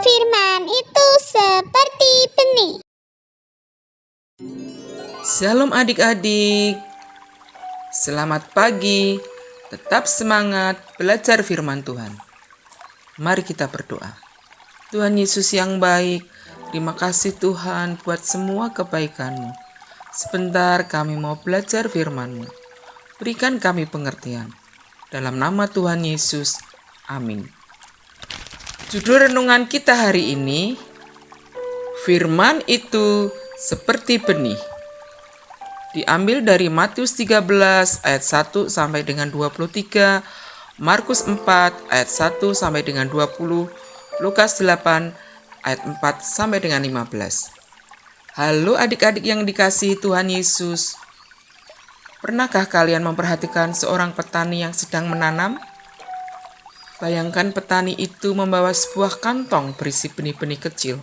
Firman itu seperti benih. Shalom adik-adik, selamat pagi, tetap semangat belajar firman Tuhan. Mari kita berdoa. Tuhan Yesus yang baik, terima kasih Tuhan buat semua kebaikan-Mu. Sebentar kami mau belajar firman-Mu. Berikan kami pengertian. Dalam nama Tuhan Yesus, amin. Judul renungan kita hari ini, firman itu seperti benih. Diambil dari Matius 13 ayat 1 sampai dengan 23, Markus 4 ayat 1 sampai dengan 20, Lukas 8 ayat 4 sampai dengan 15. Halo adik-adik yang dikasihi Tuhan Yesus. Pernahkah kalian memperhatikan seorang petani yang sedang menanam? Bayangkan petani itu membawa sebuah kantong berisi benih-benih kecil,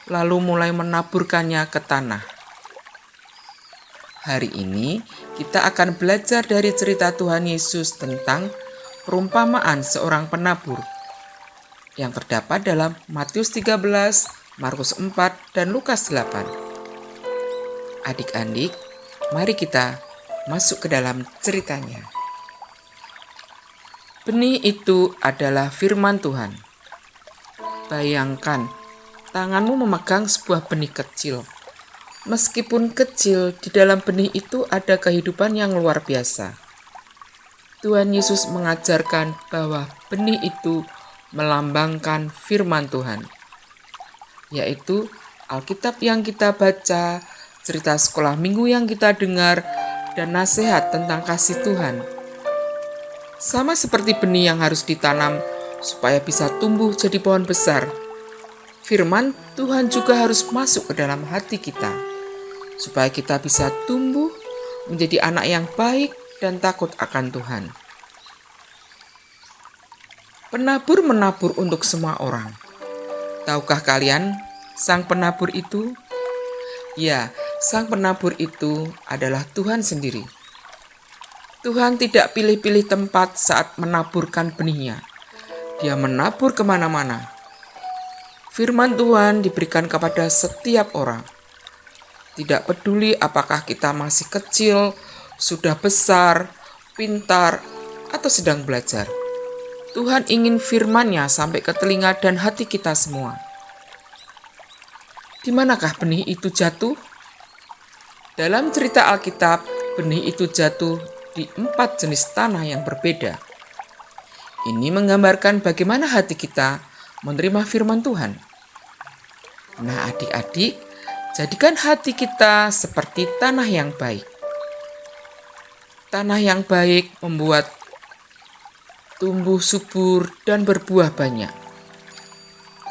lalu mulai menaburkannya ke tanah. Hari ini kita akan belajar dari cerita Tuhan Yesus tentang perumpamaan seorang penabur yang terdapat dalam Matius 13, Markus 4, dan Lukas 8. Adik-adik, mari kita masuk ke dalam ceritanya. Benih itu adalah firman Tuhan. Bayangkan, tanganmu memegang sebuah benih kecil. Meskipun kecil, di dalam benih itu ada kehidupan yang luar biasa. Tuhan Yesus mengajarkan bahwa benih itu melambangkan firman Tuhan, yaitu Alkitab yang kita baca, cerita sekolah minggu yang kita dengar, dan nasihat tentang kasih Tuhan. Sama seperti benih yang harus ditanam supaya bisa tumbuh jadi pohon besar, firman Tuhan juga harus masuk ke dalam hati kita, supaya kita bisa tumbuh menjadi anak yang baik dan takut akan Tuhan. Penabur menabur untuk semua orang. Tahukah kalian sang penabur itu? Ya, sang penabur itu adalah Tuhan sendiri. Tuhan tidak pilih-pilih tempat saat menaburkan benihnya. Dia menabur kemana-mana. Firman Tuhan diberikan kepada setiap orang. Tidak peduli apakah kita masih kecil, sudah besar, pintar, atau sedang belajar. Tuhan ingin firman-Nya sampai ke telinga dan hati kita semua. Di manakah benih itu jatuh? Dalam cerita Alkitab, benih itu jatuh di 4 jenis tanah yang berbeda. Ini menggambarkan bagaimana hati kita menerima firman Tuhan. Nah adik-adik, jadikan hati kita seperti tanah yang baik. Tanah yang baik membuat tumbuh subur dan berbuah banyak.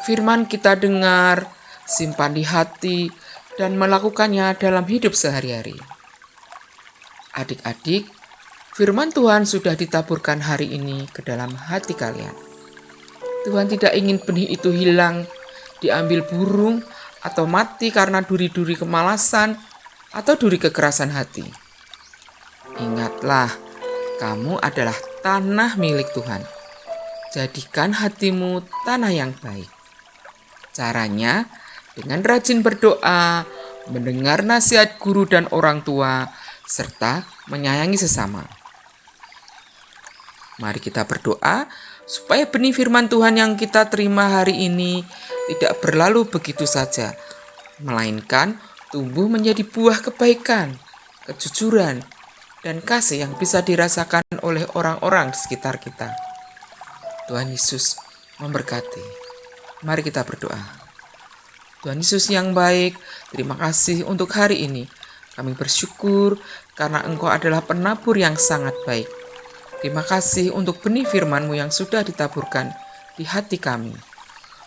Firman kita dengar, simpan di hati, dan melakukannya dalam hidup sehari-hari. Adik-adik, firman Tuhan sudah ditaburkan hari ini ke dalam hati kalian. Tuhan tidak ingin benih itu hilang, diambil burung, atau mati karena duri-duri kemalasan atau duri kekerasan hati. Ingatlah, kamu adalah tanah milik Tuhan. Jadikan hatimu tanah yang baik. Caranya, dengan rajin berdoa, mendengar nasihat guru dan orang tua, serta menyayangi sesama. Mari kita berdoa supaya benih firman Tuhan yang kita terima hari ini tidak berlalu begitu saja, melainkan tumbuh menjadi buah kebaikan, kejujuran, dan kasih yang bisa dirasakan oleh orang-orang di sekitar kita. Tuhan Yesus memberkati. Mari kita berdoa. Tuhan Yesus yang baik, terima kasih untuk hari ini. Kami bersyukur karena Engkau adalah penabur yang sangat baik. Terima kasih untuk benih firman-Mu yang sudah ditaburkan di hati kami.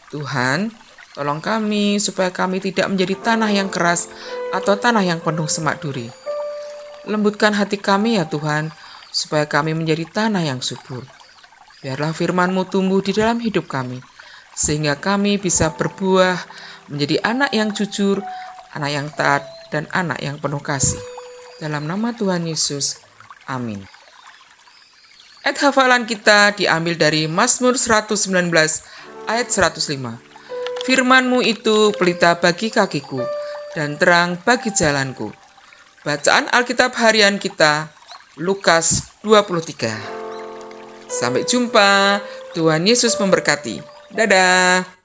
Tuhan, tolong kami supaya kami tidak menjadi tanah yang keras atau tanah yang penuh semak duri. Lembutkan hati kami ya Tuhan, supaya kami menjadi tanah yang subur. Biarlah firman-Mu tumbuh di dalam hidup kami, sehingga kami bisa berbuah menjadi anak yang jujur, anak yang taat, dan anak yang penuh kasih. Dalam nama Tuhan Yesus, amin. Ayat hafalan kita diambil dari Mazmur 119 ayat 105. Firman-Mu itu pelita bagi kakiku dan terang bagi jalanku. Bacaan Alkitab harian kita, Lukas 23. Sampai jumpa, Tuhan Yesus memberkati. Dadah.